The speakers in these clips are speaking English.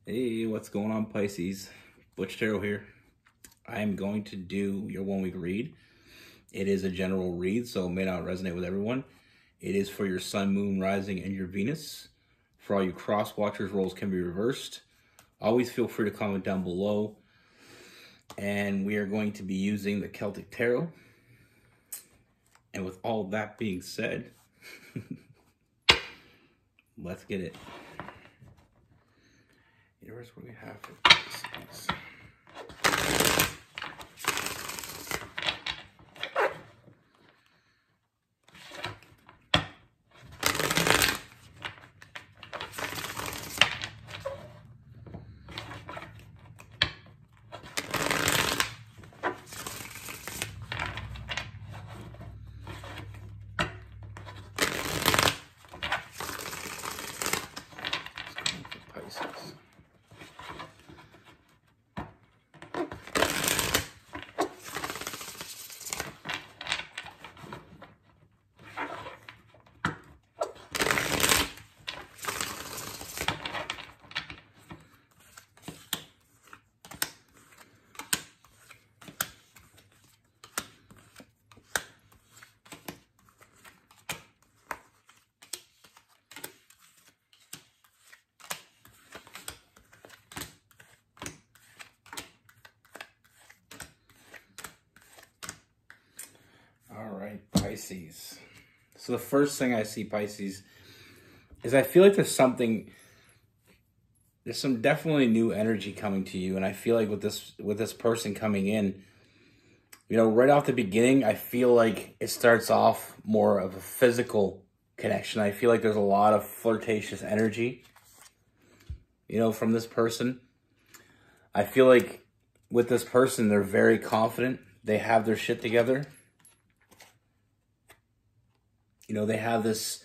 Hey, what's going on, Pisces? Butch here. I am going to do your 1 week read. It is a general read, so it may not resonate with everyone. It is for your sun, moon, rising, and your Venus. For all you cross watchers, roles can be reversed. Always feel free to comment down below. And we are going to be using the Celtic Tarot. And with all that being said, let's get it. Here's what we have for Pisces. Pisces. So the first thing I see, Pisces, is I feel like there's some definitely new energy coming to you. And I feel like with this person coming in, you know, right off the beginning, I feel like it starts off more of a physical connection. I feel like there's a lot of flirtatious energy, you know, from this person. I feel like with this person, they're very confident. They have their shit together. You know, they have this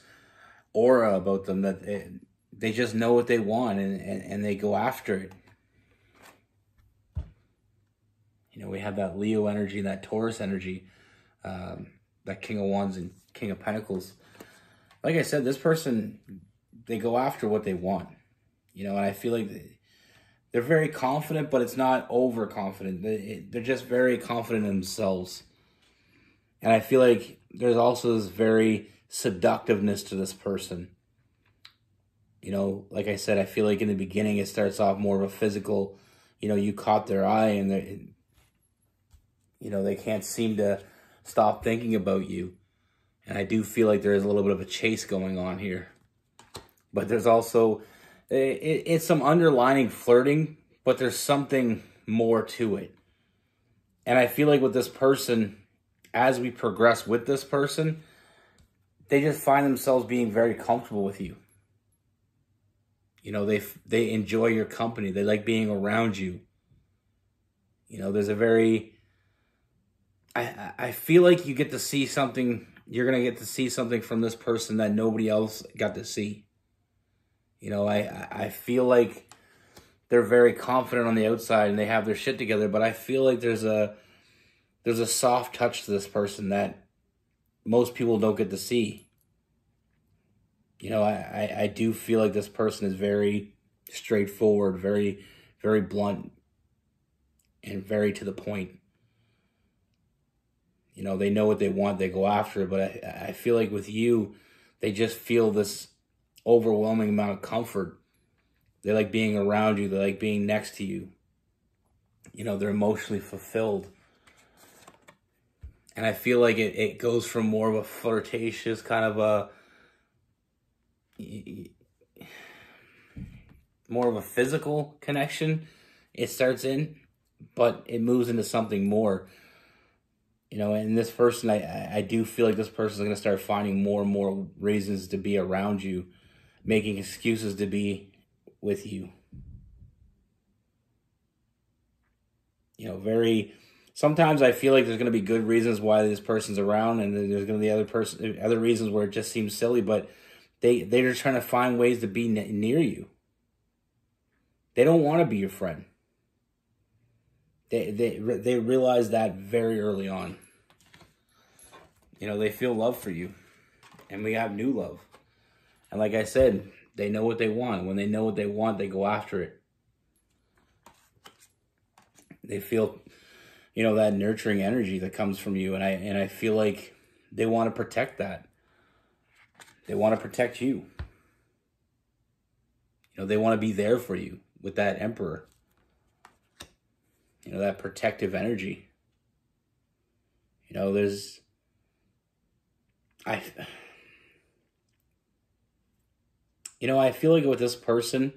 aura about them that they just know what they want and they go after it. You know, we have that Leo energy, that Taurus energy, that King of Wands and King of Pentacles. Like I said, this person, they go after what they want. You know, and I feel like they're very confident, but it's not overconfident. They're just very confident in themselves. And I feel like there's also this very seductiveness to this person. You know, like I said, I feel like in the beginning it starts off more of a physical, you know, you caught their eye and they can't seem to stop thinking about you. And I do feel like there is a little bit of a chase going on here. But there's also, it's some underlining flirting, but there's something more to it. And I feel like with this person, as we progress with this person, they just find themselves being very comfortable with you. You know, they enjoy your company. They like being around you. You know, there's a very... I feel like you get to see something... You're going to get to see something from this person that nobody else got to see. You know, I feel like they're very confident on the outside and they have their shit together, but I feel like there's a soft touch to this person that most people don't get to see. You know, I do feel like this person is very straightforward, very, very blunt, and very to the point. You know, they know what they want, they go after it, but I feel like with you, they just feel this overwhelming amount of comfort. They like being around you, they like being next to you. You know, they're emotionally fulfilled. And I feel like it goes from more of a flirtatious kind of more of a physical connection. It starts in, but it moves into something more. You know, and this person, I do feel like this person is going to start finding more and more reasons to be around you, making excuses to be with you. You know, very... Sometimes I feel like there's going to be good reasons why this person's around, and then there's going to be other reasons where it just seems silly, but they're trying to find ways to be near you. They don't want to be your friend. They realize that very early on. You know, they feel love for you, and we have new love. And like I said, they know what they want. When they know what they want, they go after it. They feel, you know, that nurturing energy that comes from you. And I feel like they want to protect that. They want to protect you. You know, they want to be there for you with that Emperor. You know, that protective energy. You know, I feel like with this person,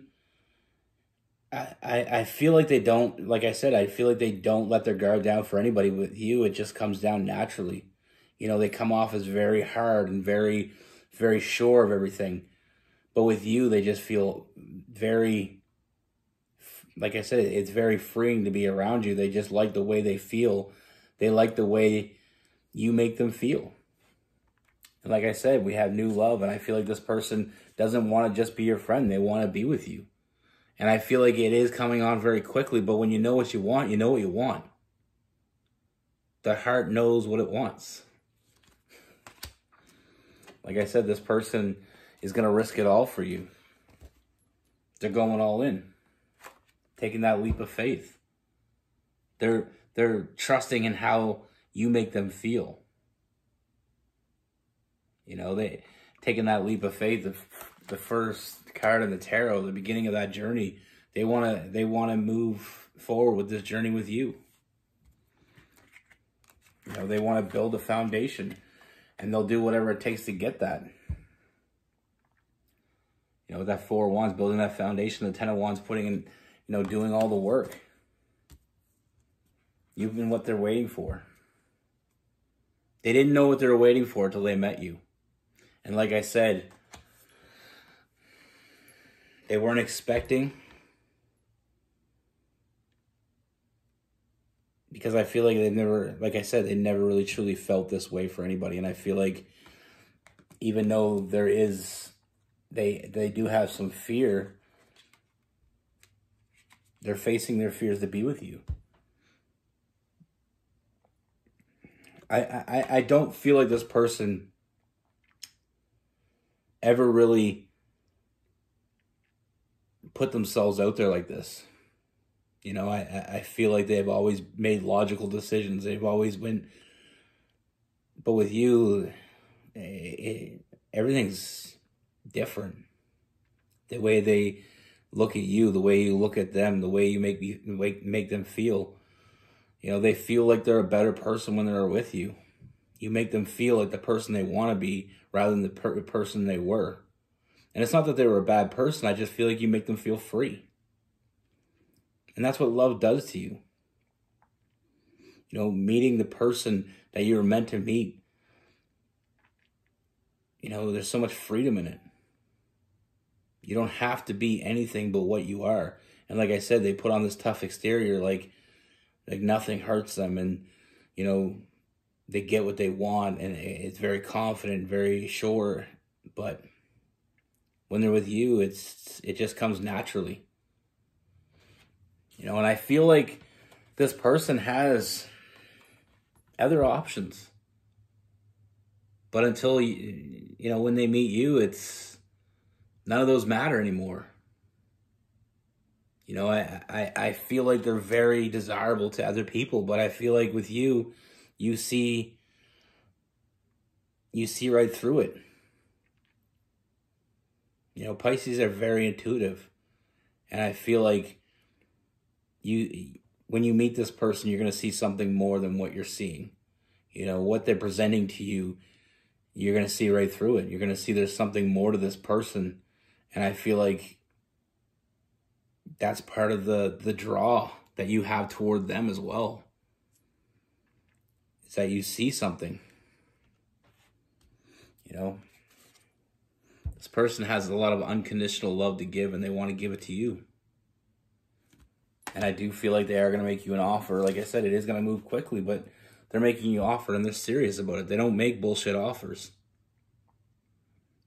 I feel like they don't, like I said, I feel like they don't let their guard down for anybody. With you, it just comes down naturally. You know, they come off as very hard and very, very sure of everything. But with you, they just feel very, like I said, it's very freeing to be around you. They just like the way they feel. They like the way you make them feel. And like I said, we have new love, and I feel like this person doesn't want to just be your friend. They want to be with you. And I feel like it is coming on very quickly, but when you know what you want, you know what you want. The heart knows what it wants. Like I said, this person is going to risk it all for you. They're going all in. Taking that leap of faith. They're trusting in how you make them feel. You know, they taking that leap of faith. The first card in the tarot, the beginning of that journey, they want to move forward with this journey with you. You know, they want to build a foundation, and they'll do whatever it takes to get that. You know, with that Four of Wands, building that foundation, the Ten of Wands, putting in, you know, doing all the work. You've been what they're waiting for. They didn't know what they were waiting for until they met you. And like I said, they weren't expecting, because I feel like they never, like I said, they never really truly felt this way for anybody. And I feel like even though there is, they do have some fear, they're facing their fears to be with you. I don't feel like this person ever really put themselves out there like this. You know, I feel like they've always made logical decisions. They've always been, but with you, everything's different. The way they look at you, the way you look at them, the way you make them feel. You know, they feel like they're a better person when they're with you. You make them feel like the person they want to be rather than the person they were. And it's not that they were a bad person. I just feel like you make them feel free. And that's what love does to you. You know, meeting the person that you were meant to meet. You know, there's so much freedom in it. You don't have to be anything but what you are. And like I said, they put on this tough exterior like nothing hurts them, and you know, they get what they want, and it's very confident, very sure. But when they're with you, it just comes naturally. You know, and I feel like this person has other options. But until you know, when they meet you, it's none of those matter anymore. You know, I feel like they're very desirable to other people, but I feel like with you, you see right through it. You know, Pisces are very intuitive. And I feel like when you meet this person, you're going to see something more than what you're seeing. You know, what they're presenting to you, you're going to see right through it. You're going to see there's something more to this person. And I feel like that's part of the draw that you have toward them as well. Is that you see something. You know, this person has a lot of unconditional love to give, and they want to give it to you. And I do feel like they are going to make you an offer. Like I said, it is going to move quickly, but they're making you an offer, and they're serious about it. They don't make bullshit offers.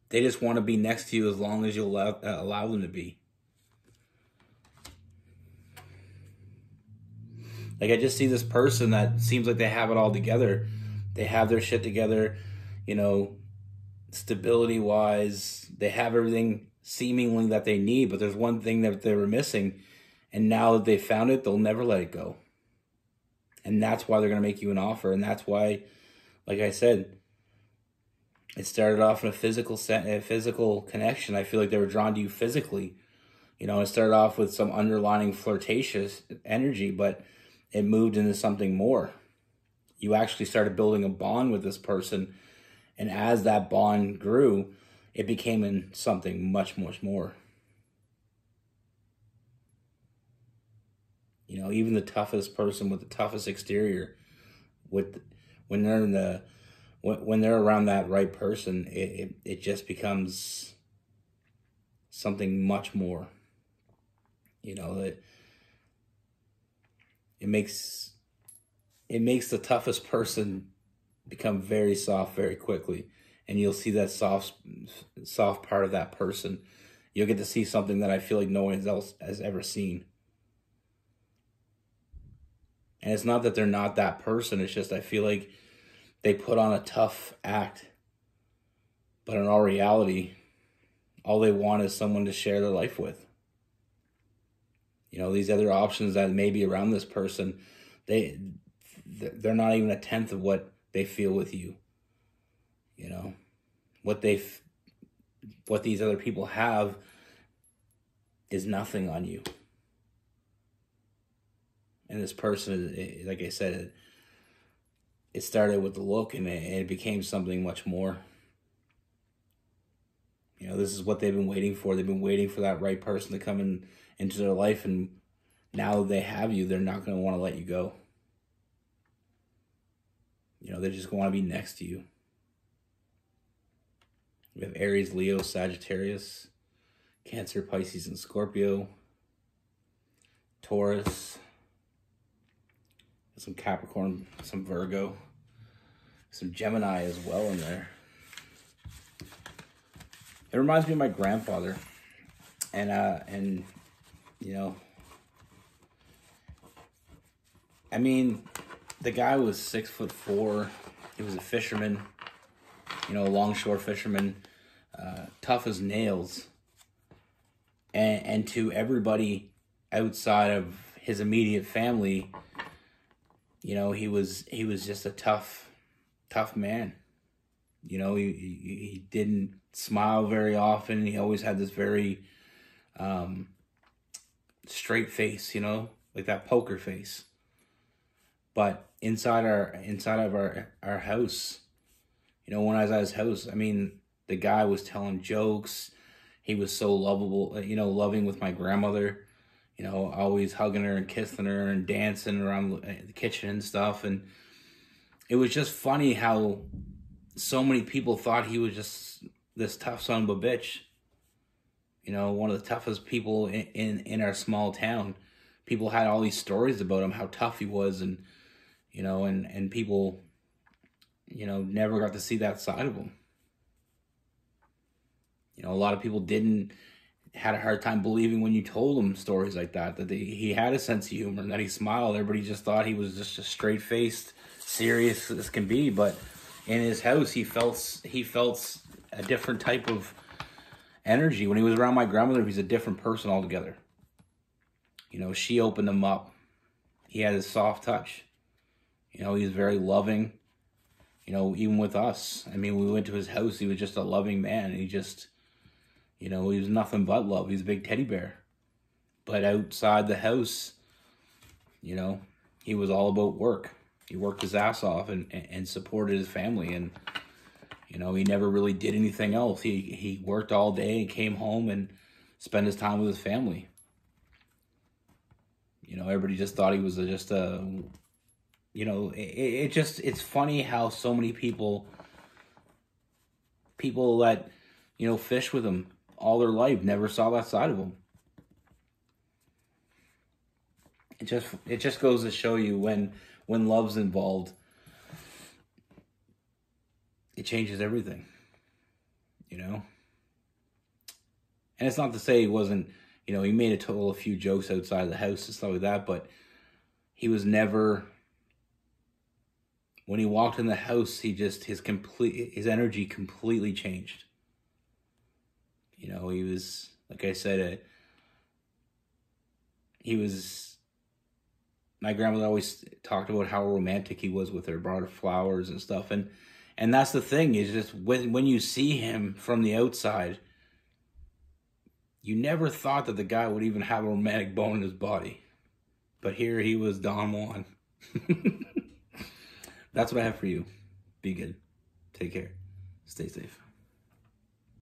They just want to be next to you as long as you allow them to be. Like, I just see this person that seems like they have it all together. They have their shit together, you know, stability-wise. They have everything seemingly that they need, but there's one thing that they were missing. And now that they found it, they'll never let it go. And that's why they're going to make you an offer. And that's why, like I said, it started off in a physical connection. I feel like they were drawn to you physically. You know, it started off with some underlining flirtatious energy, but it moved into something more. You actually started building a bond with this person. And as that bond grew, it became in something much, much more. You know, even the toughest person with the toughest exterior, when they're around that right person, it just becomes something much more. You know, it makes the toughest person become very soft very quickly, and you'll see that soft part of that person. You'll get to see something that I feel like no one else has ever seen. And it's not that they're not that person. It's just I feel like they put on a tough act. But in all reality, all they want is someone to share their life with. You know, these other options that may be around this person, they're not even a tenth of what they feel with you. You know, what these other people have is nothing on you. And this person, like I said, it started with the look, and it became something much more. You know, this is what they've been waiting for. They've been waiting for that right person to come into their life, and now that they have you, they're not going to want to let you go. You know, they're just going to want to be next to you. We have Aries, Leo, Sagittarius, Cancer, Pisces, and Scorpio, Taurus, some Capricorn, some Virgo, some Gemini as well in there. It reminds me of my grandfather, and you know, I mean, the guy was 6'4". He was a fisherman, you know, a longshore fisherman, tough as nails. And to everybody outside of his immediate family, you know, he was just a tough man. You know, he didn't smile very often. He always had this very straight face, you know, like that poker face. But inside of our house, you know, when I was at his house, I mean, the guy was telling jokes. He was so lovable, you know, loving with my grandmother, you know, always hugging her and kissing her and dancing around the kitchen and stuff. And it was just funny how so many people thought he was just this tough son of a bitch. You know, one of the toughest people in our small town. People had all these stories about him, how tough he was, and, you know, and people, you know, never got to see that side of him. You know, a lot of people had a hard time believing when you told them stories like that he had a sense of humor and that he smiled. Everybody just thought he was just a straight-faced, serious as can be. But in his house, he felt a different type of energy. When he was around my grandmother, he was a different person altogether. You know, she opened him up. He had his soft touch. You know, he was very loving. You know, even with us. I mean, we went to his house. He was just a loving man. He just, you know, he was nothing but love. He was a big teddy bear. But outside the house, you know, he was all about work. He worked his ass off and supported his family. And, you know, he never really did anything else. He worked all day and came home and spent his time with his family. You know, everybody just thought he was just a, you know, it's funny how so many people that, you know, fish with him all their life never saw that side of him. It just goes to show you when love's involved, it changes everything, you know? And it's not to say he wasn't, you know, he made a few jokes outside of the house and stuff like that, but he was never, when he walked in the house, his energy completely changed. You know, he was, like I said, he was My grandmother always talked about how romantic he was with her, brought her flowers and stuff. And that's the thing, is just when you see him from the outside, you never thought that the guy would even have a romantic bone in his body. But here he was, Don Juan. That's what I have for you. Be good. Take care. Stay safe.